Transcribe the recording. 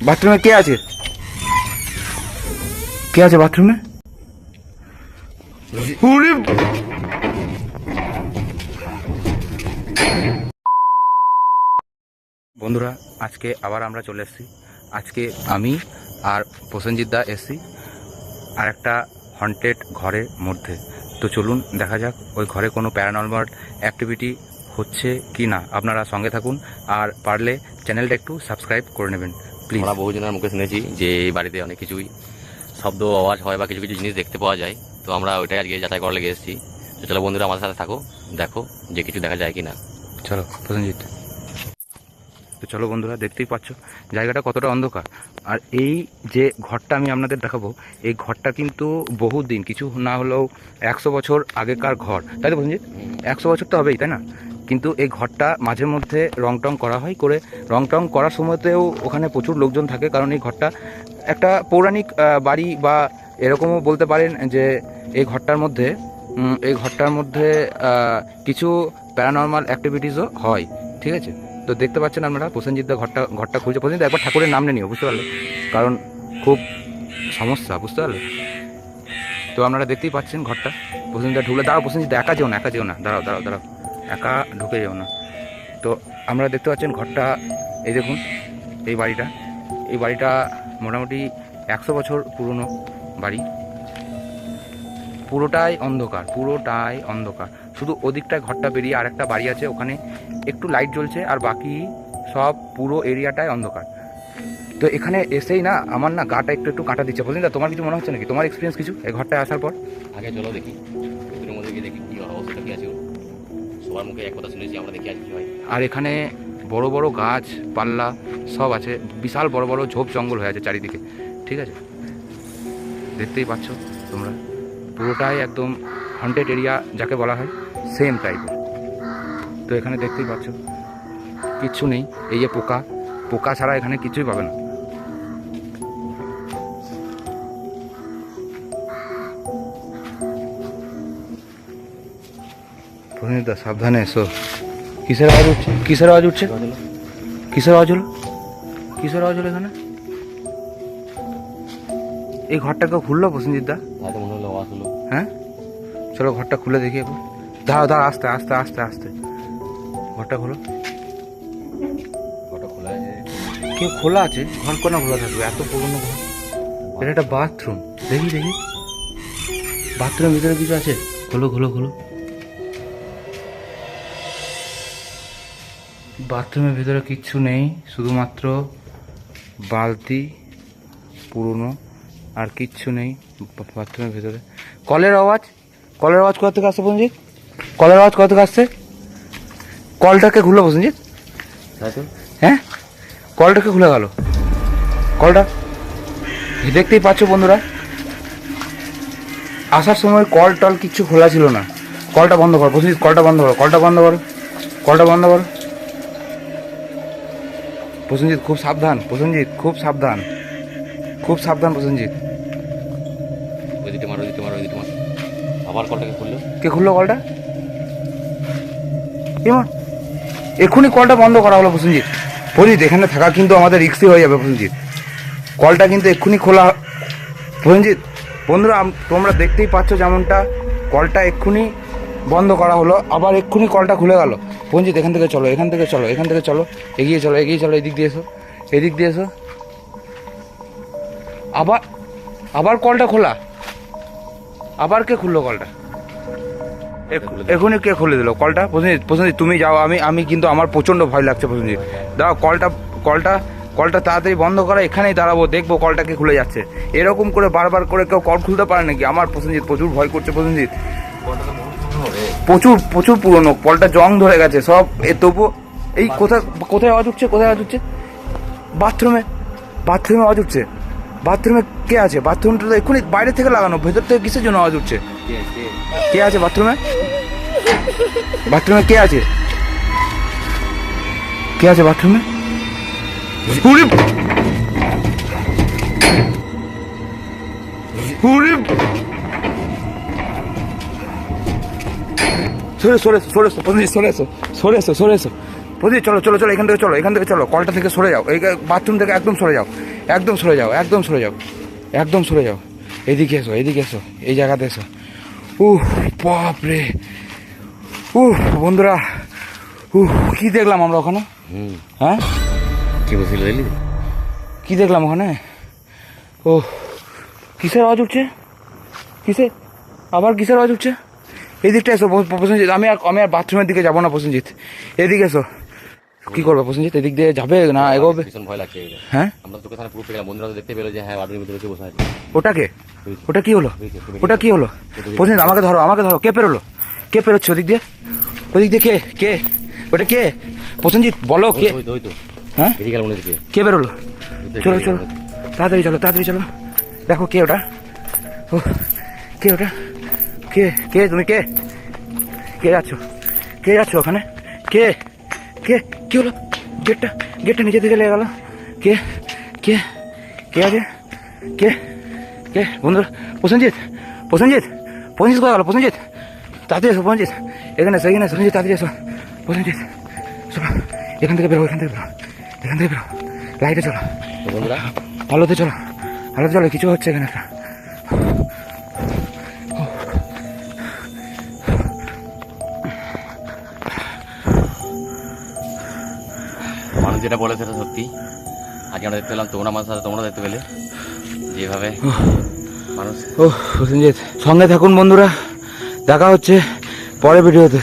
বাথরুমে কে আছে? কে আছে বাথরুমে? বন্ধুরা, আজকে আবার আমরা চলে এসেছি। আজকে আমি আর প্রসেনজিৎ দা এসেছি আর একটা হন্টেড ঘরের মধ্যে। তো চলুন দেখা যাক ওই ঘরে কোনো প্যারানর্মাল অ্যাক্টিভিটি হচ্ছে কি না। আপনারা সঙ্গে থাকুন আর পারলে চ্যানেলটা একটু সাবস্ক্রাইব করে নেবেন প্লিজ। আমরা বহুজনের মুখে শুনেছি যে এই বাড়িতে অনেক কিছুই শব্দ আওয়াজ হয় বা কিছু কিছু জিনিস দেখতে পাওয়া যায়। তো আমরা ওইটাই আজকে যাচাই করা লেগে এসেছি। তো চলো বন্ধুরা, আমাদের সাথে থাকো, দেখো যে কিছু দেখা যায় কি না। চলো প্রসেনজিৎ। তো চলো বন্ধুরা, দেখতেই পাচ্ছ জায়গাটা কতটা অন্ধকার। আর এই যে ঘরটা আমি আপনাদের দেখাবো, এই ঘরটা কিন্তু বহুদিন, কিছু না হলেও 100 বছর আগেকার ঘর, তাই তো প্রসেনজিৎ? 100 বছর তো হবেই, তাই না? কিন্তু এই ঘরটা মাঝে মধ্যে রং টং করা হয়, করে রং টং করার সময়তেও ওখানে প্রচুর লোকজন থাকে, কারণ এই ঘরটা একটা পৌরাণিক বাড়ি, বা এরকমও বলতে পারেন যে এই ঘরটার মধ্যে কিছু প্যারানর্মাল অ্যাক্টিভিটিসও হয়। ঠিক আছে, তো দেখতে পাচ্ছেন আপনারা প্রসেনজিৎ দা ঘরটা খুঁজে। প্রসেনজিৎ একবার ঠাকুরের নাম নিয়ে নিও, বুঝতে পারলে? কারণ খুব সমস্যা, বুঝতে পারলে? তো আপনারা দেখতেই পাচ্ছেন ঘরটা। প্রসেনজিৎ দা ঢুকলে, দাঁড়াও প্রসেনজিৎ দা, একা যেও না, দাঁড়াও, একা ঢুকে যেও না। তো আমরা দেখতে পাচ্ছেন ঘরটা, এই দেখুন এই বাড়িটা মোটামুটি 100 বছর পুরনো বাড়ি। পুরোটাই অন্ধকার। শুধু ওদিকটায় ঘরটা পেরিয়ে আরেকটা বাড়ি আছে, ওখানে একটু লাইট জ্বলছে, আর বাকি সব পুরো এরিয়াটাই অন্ধকার। তো এখানে এসেই না আমার না গাটা একটু কাটা দিচ্ছে। বলছেন দা, তোমার কিছু মনে হচ্ছে নাকি? তোমার এক্সপিরিয়েন্স কিছু এই ঘরটায় আসার পর? আগে চলো দেখি ভিতরের মধ্যে গিয়ে দেখি কি অবস্থা কি আছে। সবার মুখে এক কথা শুনেছি, আমরা দেখি আজ কি হয়। আর এখানে বড় বড় গাছ পাল্লা সব আছে, বিশাল বড় বড় ঝোপ জঙ্গল হয়ে আছে চারিদিকে। ঠিক আছে, দেখতেই পাচ্ছ তোমরা, পুরোটাই একদম হন্টেড এরিয়া যাকে বলা হয়, সেম টাইপের। তো এখানে দেখতেই পাচ্ছ কিচ্ছু নেই, এই যে পোকা ছাড়া এখানে কিছুই পাবে না। প্রণীতা সাবধানে এসো। কিসের আওয়াজ উঠছে? কিসের আওয়াজ হলো এখানে? এই ঘরটা কেউ খুললো প্রসেনজিৎ দা? মনে হলো আওয়াজ হলো। হ্যাঁ, চলো ঘরটা খুলে দেখি একবার। দাঁড়াও, আস্তে ঘরটা খোলো। ঘরটা খোলা আছে। কেউ খোলা আছে? ঘর কোনো খোলা থাকবে? এত পুরনো ঘর। এটা একটা বাথরুম, দেখি বাথরুমের ভিতরে কিছু আছে? খোলো। বাথরুমের ভিতরে কিচ্ছু নেই, শুধুমাত্র বালতি পুরনো, আর কিচ্ছু নেই বাথরুমের ভিতরে। কলের আওয়াজ কোথা থেকে আসছে প্রসেনজিৎ? কলটাকে খুললো প্রসেনজিৎ? হ্যাঁ, কলটাকে খুলে গেল। কলটা দেখতেই পাচ্ছ বন্ধুরা, আসার সময় কল টল কিচ্ছু খোলা ছিল না। কলটা বন্ধ করো প্রসেনজিৎ, কলটা বন্ধ করো প্রসেনজিৎ, খুব সাবধান প্রসেনজিৎ। ওই দিকে মারো। আবার কলটাকে খুললো। কে খুললো কলটা? এক্ষুনি কলটা বন্ধ করা হলো প্রসেনজিৎ। এখানে থাকা কিন্তু আমাদের রিস্কি হয়ে যাবে প্রসেনজিৎ। কলটা কিন্তু এক্ষুনি খোলা প্রসেনজিৎ। বন্ধুরা, তোমরা দেখতেই পাচ্ছ যেমনটা, কলটা এক্ষুনি বন্ধ করা হলো, আবার এক্ষুনি কলটা খুলে গেল। প্রসেনজিৎ, এখান থেকে চলো, এগিয়ে চলো, এদিক দিয়ে এসো। আবার কলটা খোলা। আবার কে খুললো কলটা? এখনই কে খুলে দিল কলটা? প্রসেনজিৎ তুমি যাও, আমি কিন্তু আমার প্রচণ্ড ভয় লাগছে প্রসেনজিৎ। দাও কলটা তাড়াতাড়ি বন্ধ করা, এখানেই দাঁড়াবো, দেখবো কলটা কে খুলে যাচ্ছে। এরকম করে বারবার করে কেউ কল খুলতে পারে নাকি? আমার প্রসেনজিৎ প্রচুর ভয় করছে প্রসেনজিৎ। প্রচুর পুরনো, কলটা জং ধরে গেছে সব। তবু এই কোথায় আওয়াজ উঠছে? বাথরুমে আওয়াজ উঠছে। বাথরুমে কে আছে? বাথরুমটা তো এক্ষুনি বাইরে থেকে লাগানো, ভেতর থেকে কিসের জন্য আওয়াজ উঠছে? কে আছে বাথরুমে? কে আছে বাথরুমে? সরে এসো। প্রদীপ চলো চলো চলো, এখান থেকে চলো, এখান থেকে চলো, কলটা থেকে সরে যাও, এই বাথরুম থেকে একদম সরে যাও, একদম সরে যাও, একদম সরে যাও, একদম সরে যাও, এদিকে এসো, এদিকে এসো, এই জায়গাতে এসো। বাপরে, বন্ধুরা, কি দেখলাম আমরা ওখানে? হ্যাঁ, কি বলছিল দেখলি? কি দেখলাম ওখানে? কিসের আওয়াজ উঠছে? কিসের আবার কিসের আওয়াজ উঠছে? এই দিকটা এসো প্রসেনজিৎ, আমি আর বাথরুমের দিকে যাবো না প্রসেনজিৎ, এদিকে এসো। কি করবে প্রসেনজিৎ, এদিক দিয়ে যাবে না এগোবে? ভীষণ ভয় লাগছে এইটা। হ্যাঁ, আমরা তোকে সামনে পুরো পেলাম, বন্ধুরা তো দেখতে পেলো যে হ্যাঁ বাড়ির ভিতরে বসে আছে। ওটাকে, ওটা কি হলো? ওটা কি হলো? প্রসেনজিৎ আমাকে ধরো, আমাকে ধরো, কে পেরোলো? কে পেরোচ্ছে ওদিক দিয়ে? ওদিক দিয়ে কে? কে ওটা? কে প্রসেনজিৎ বলো কে? ওই তো হ্যাঁ, এদিকে গেল মনে হচ্ছে। কে বেরোলো? চলো চলো, তাড়াতাড়ি চলো, তাড়াতাড়ি চলো, দেখো কে ওটা? কে ওটা? কে কে তুমি? কে কে যাচ্ছ? কে যাচ্ছ ওখানে? কে কে কি হলো? গেটটা নিচে দিকে লেগে গেল। কে কে কে আছে? কে কে বন্ধুরা? প্রসেনজিৎ প্রসেনজিৎ প্রসেনজিৎ কোথায় গেল? প্রসেনজিৎ তাড়াতাড়ি এসো, প্রসেনজিৎ এখানে এসো, এখানে এসো, প্রসেনজিৎ তাড়াতাড়ি এসো, প্রসেনজিৎ চলো, এখান থেকে বেরো, এখান থেকে বেরো, এখান থেকে বেরো, লাইটে চলো বন্ধুরা, আলোতে চলো, আলোতে চলো, কিছু হচ্ছে এখানে একটা। মানুষ যেটা বলে সেটা সত্যি। আজকে আমরা দেখতে পেলাম, তোমরা আমার সাথে তোমরা দেখতে পেলে যেভাবে মানুষ। প্রসেনজিৎ সঙ্গে থাকুন বন্ধুরা, দেখা হচ্ছে পরের ভিডিওতে।